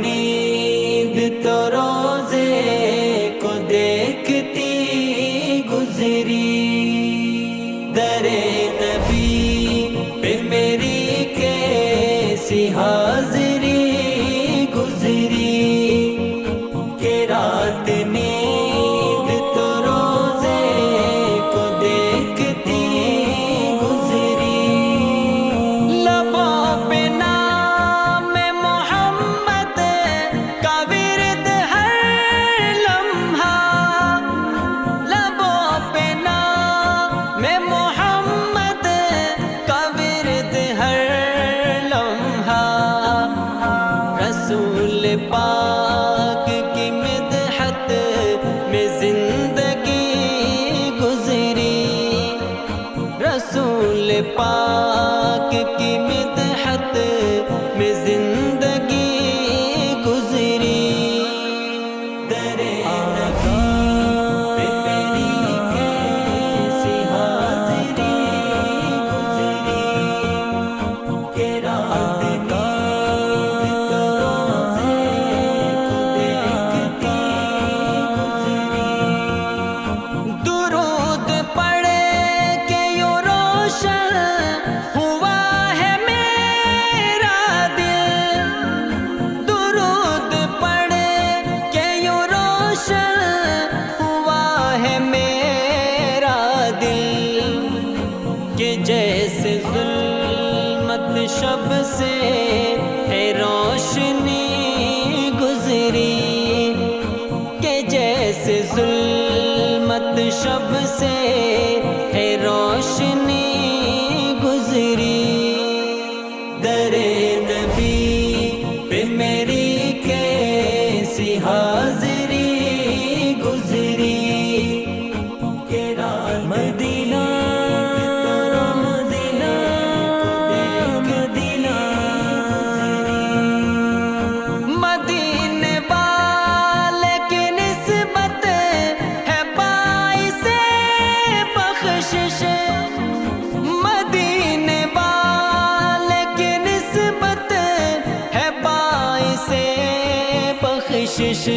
نیند تو روزے کو دیکھتی گزری، در نبی پہ میری کیسی حاضری گزری، کہ رات نیند تو روزے کو دیکھتی گزری، لبوں پہ نام محمد کا ورد ہر لمحہ، لبوں پہ نام محمد کا ورد ہر لمحہ، رسول پاک کی مدحت میں زندگی گزری، رسول پاک کی مدحت میں زندگی گزری، در نبی پہ میری کیسی حاضری گزری، کہ رات نیند تو روزے کو دیکھتی گزری، درود پڑھے کہ یوں روشن ہوا ہے میرا دل، درود پڑھے کہ یوں روشن ہوا ہے میرا دل، کہ جیسے ظلمت شب سے ہے روشنی گزری، کہ جیسے ظلمت شب سے ہے روشنی گزری، در نبی پہ میری کیسی حاضری گزری، کہ رات مدینہ مدینے والے کی نسبت ہے باعث بخشش، مدینے والے کی نسبت ہے باعث بخشش،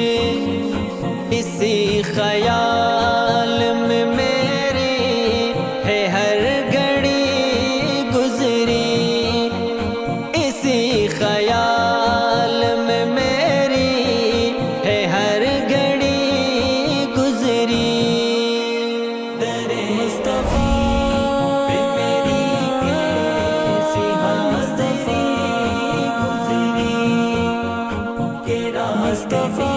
اسی خیال میں میری ہے ہر گھڑی گزری، اسی خیال میں میری ہے ہر گھڑی گزری، در مصطفیٰ پہ میری کیسی حاضری گزری، کہ مصطفیٰ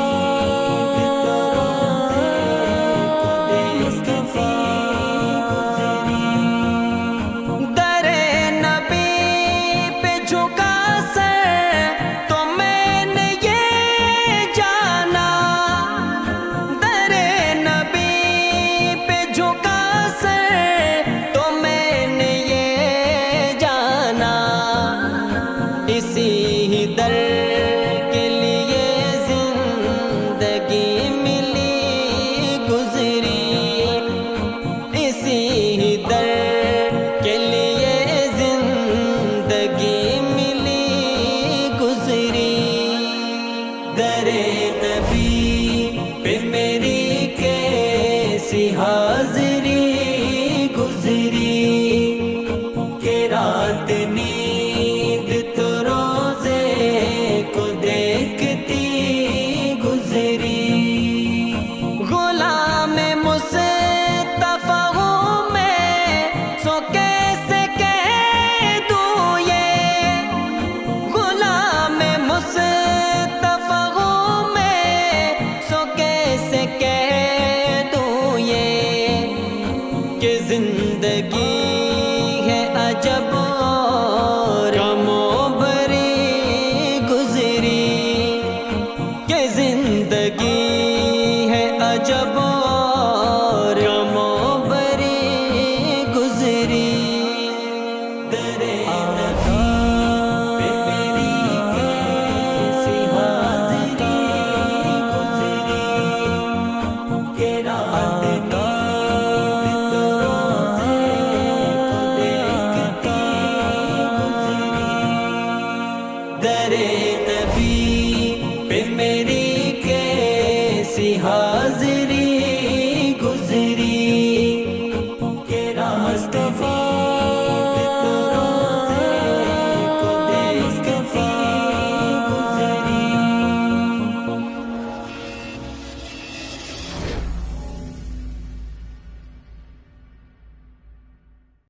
در نبی پہ جھکا سر تو میں نے یہ جانا، در نبی پہ جھکا سر تو میں نے یہ جانا، اسی ہی در کے لیے زندگی ملی گزری، اسی ہی در کے لیے زندگی ملی گزری، در نبی پہ میری کیسی حاضری گزری، کہ رات نیند تو روزے کو دیکھتی گزری، غلام مصطفیٰ ہوں میں سو کیسے کہہ دوں یہ، غلام مصطفیٰ ہوں میں سو کیسے کہہ دوں یہ، کہ زندگی ہے عجب